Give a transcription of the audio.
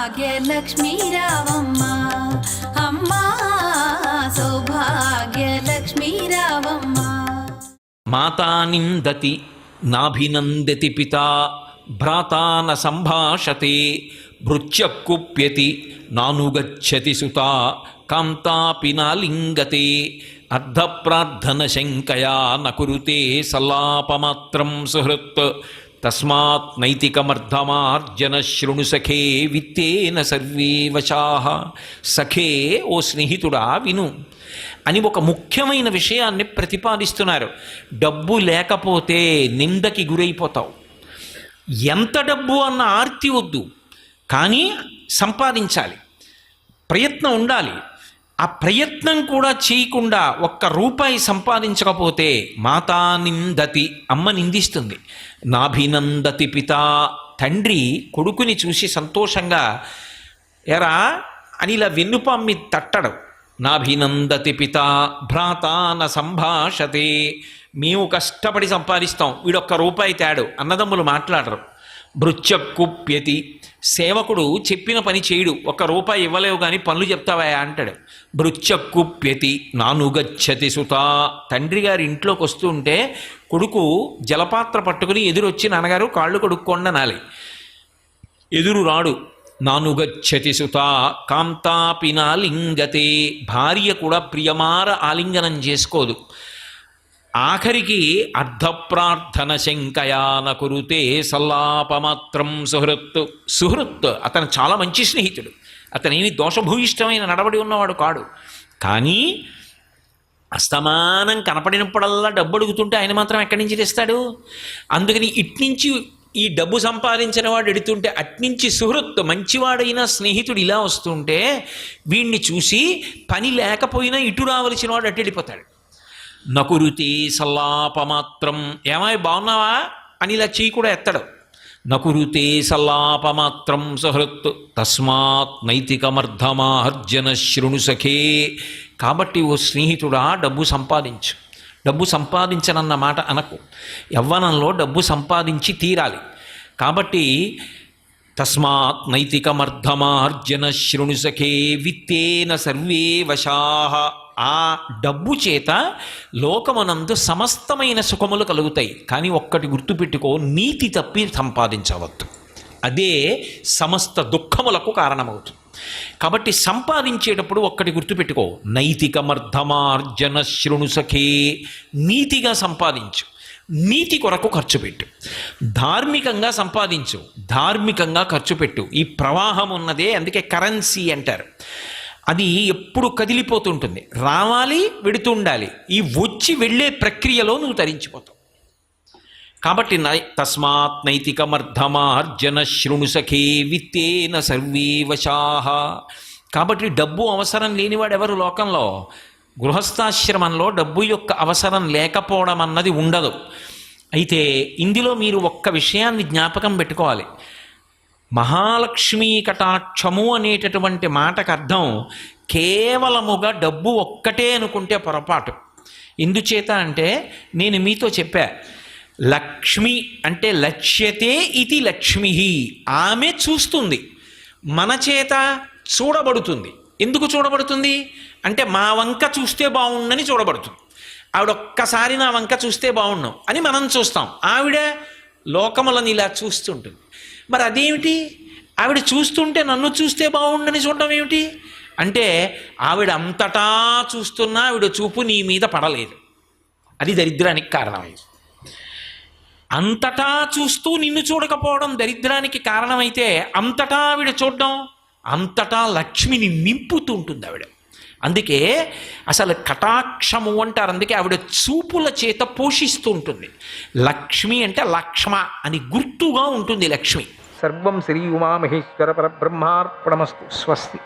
సౌభాగ్యలక్ష్మీ రావమ్మ అమ్మా సౌభాగ్యలక్ష్మీ రావమ్మ. మాతా నిందతి నాభినందతి పితా భ్రాతా న సంభాషతే భృత్యకుప్యతి నానుగచ్చతి సుతా కాంతాపి నాలింగతే అర్ధప్రార్థన శంకయా నకురుతే సల్లాపమాత్రం సుహృత్ తస్మాత్ నైతికమర్ధమార్జన శృణు సఖే విత్తేన సర్వే వశాః. సఖే, ఓ స్నేహితుడా విను అని ఒక ముఖ్యమైన విషయాన్ని ప్రతిపాదిస్తున్నారు. డబ్బు లేకపోతే నిందకి గురైపోతావు. ఎంత డబ్బు అన్న ఆర్తి వద్దు, కానీ సంపాదించాలి, ప్రయత్నం ఉండాలి. ఆ ప్రయత్నం కూడా చేయకుండా ఒక్క రూపాయి సంపాదించకపోతే మాతా నిందతి, అమ్మ నిందిస్తుంది. నాభినందతి పితా, తండ్రి కొడుకుని చూసి సంతోషంగా ఎరా అని ఇలా వెన్నుపామ్మి తట్టడం. నాభినందతి పితా భ్రాతా న సంభాషతే, మేము కష్టపడి సంపాదిస్తాం, వీడొక్క రూపాయి తేడు, అన్నదమ్ములు మాట్లాడరు. భృత్యకుప్యతి, సేవకుడు చెప్పిన పని చేయడు, ఒక్క రూపాయి ఇవ్వలేవు కానీ పనులు చెప్తావా అంటాడు. భృత్యకుప్యతి నానుగచ్చతి సుతా, తండ్రి గారి ఇంట్లోకి వస్తూ ఉంటే కొడుకు జలపాత్ర పట్టుకుని ఎదురొచ్చి నాన్నగారు కాళ్ళు కొడుక్కోండి అనాలి. ఎదురు రాడు. నానుగచ్చతి సుతా కాంతాపి నాలింగతే, భార్య కూడా ప్రియమార ఆలింగనం చేసుకోదు. ఆఖరికి అర్ధప్రార్థన శంకయాన కురుతే సల్లాపమాత్రం సుహృత్. సుహృత్, అతను చాలా మంచి స్నేహితుడు, అతనేమి దోషభూయిష్టమైన నడవడి ఉన్నవాడు కాడు. కానీ అస్తమానం కనపడినప్పుడల్లా డబ్బు అడుగుతుంటే ఆయన మాత్రం ఎక్కడి నుంచి తెస్తాడు? అందుకని ఇట్నుంచి ఈ డబ్బు సంపాదించిన వాడు ఎడుతుంటే అట్నుంచి సుహృత్, మంచివాడైన స్నేహితుడు ఇలా వస్తుంటే వీణ్ణి చూసి పని లేకపోయినా ఇటు రావలసిన వాడు అటు వెళ్ళిపోతాడు. నకురుతి సల్లాపమాత్రం, ఏమాయి బాగున్నావా అని ఇలా చెయ్యి కూడా ఎత్తడు. నకురుతే సల్లాపమాత్రం సుహృత్ తస్మాత్ నైతికమర్ధమార్జన శృణు సఖే. కాబట్టి ఓ స్నేహితుడా, డబ్బు సంపాదించు. డబ్బు సంపాదించనన్న మాట అనకు. యవ్వనంలో డబ్బు సంపాదించి తీరాలి. కాబట్టి తస్మాత్ నైతికమర్ధమార్జన శృణు సఖే విత్తేన సర్వే వశాః. ఆ డబ్బు చేత లోకమనందు సమస్తమైన సుఖములు కలుగుతాయి. కానీ ఒక్కటి గుర్తుపెట్టుకో, నీతి తప్పి సంపాదించవద్దు, అదే సమస్త దుఃఖములకు కారణమవుతుంది. కాబట్టి సంపాదించేటప్పుడు ఒక్కటి గుర్తుపెట్టుకో, నైతికమర్ధమార్జన శృణు సఖే, నీతిగా సంపాదించు, నీతి కొరకు ఖర్చు పెట్టు. ధార్మికంగా సంపాదించు, ధార్మికంగా ఖర్చు పెట్టు. ఈ ప్రవాహం ఉన్నదే అందుకే కరెన్సీ అంటారు. అది ఎప్పుడు కదిలిపోతుంటుంది, రావాలి వెడుతూ ఉండాలి. ఈ వచ్చి వెళ్ళే ప్రక్రియలో నువ్వు తరించిపోతావు. కాబట్టి తస్మాత్ నైతికమర్ధమార్జన శృణు సఖే విత్తేన సర్వే వశాః. కాబట్టి డబ్బు అవసరం లేనివాడు ఎవరు లోకంలో? గృహస్థాశ్రమంలో డబ్బు యొక్క అవసరం లేకపోవడం అన్నది ఉండదు. అయితే ఇందులో మీరు ఒక్క విషయాన్ని జ్ఞాపకం పెట్టుకోవాలి. మహాలక్ష్మీ కటాక్షము అనేటటువంటి మాటకు అర్థం కేవలముగా డబ్బు ఒక్కటే అనుకుంటే పొరపాటు. ఎందుచేత అంటే నేను మీతో చెప్పా, లక్ష్మి అంటే లక్ష్యతే ఇది లక్ష్మి, ఆమె చూస్తుంది, మన చేత చూడబడుతుంది. ఎందుకు చూడబడుతుంది అంటే మా వంక చూస్తే బాగుండని చూడబడుతుంది. ఆవిడ ఒక్కసారి నా వంక చూస్తే బాగుండం అని మనం చూస్తాం, ఆవిడ లోకములను ఇలా చూస్తుంటుంది. మరి అదేమిటి? ఆవిడ చూస్తుంటే నన్ను చూస్తే బాగుండని చూడడం ఏమిటి అంటే, ఆవిడ అంతటా చూస్తున్నా ఆవిడ చూపు నీ మీద పడలేదు, అది దరిద్రానికి కారణమైంది. అంతటా చూస్తూ నిన్ను చూడకపోవడం దరిద్రానికి కారణమైతే, అంతటా ఆవిడ చూడడం, అంతటా లక్ష్మిని నింపుతూ ఉంటుంది ఆవిడ. అందుకే అసలు కటాక్షము అంటారు. అందుకే ఆవిడ చూపుల చేత పోషిస్తూ ఉంటుంది. లక్ష్మి అంటే లక్ష్మ అని గుర్తుగా ఉంటుంది లక్ష్మి. సర్వం శ్రీ ఉమామహేశ్వర పరబ్రహ్మార్పణమస్తు. స్వస్తి.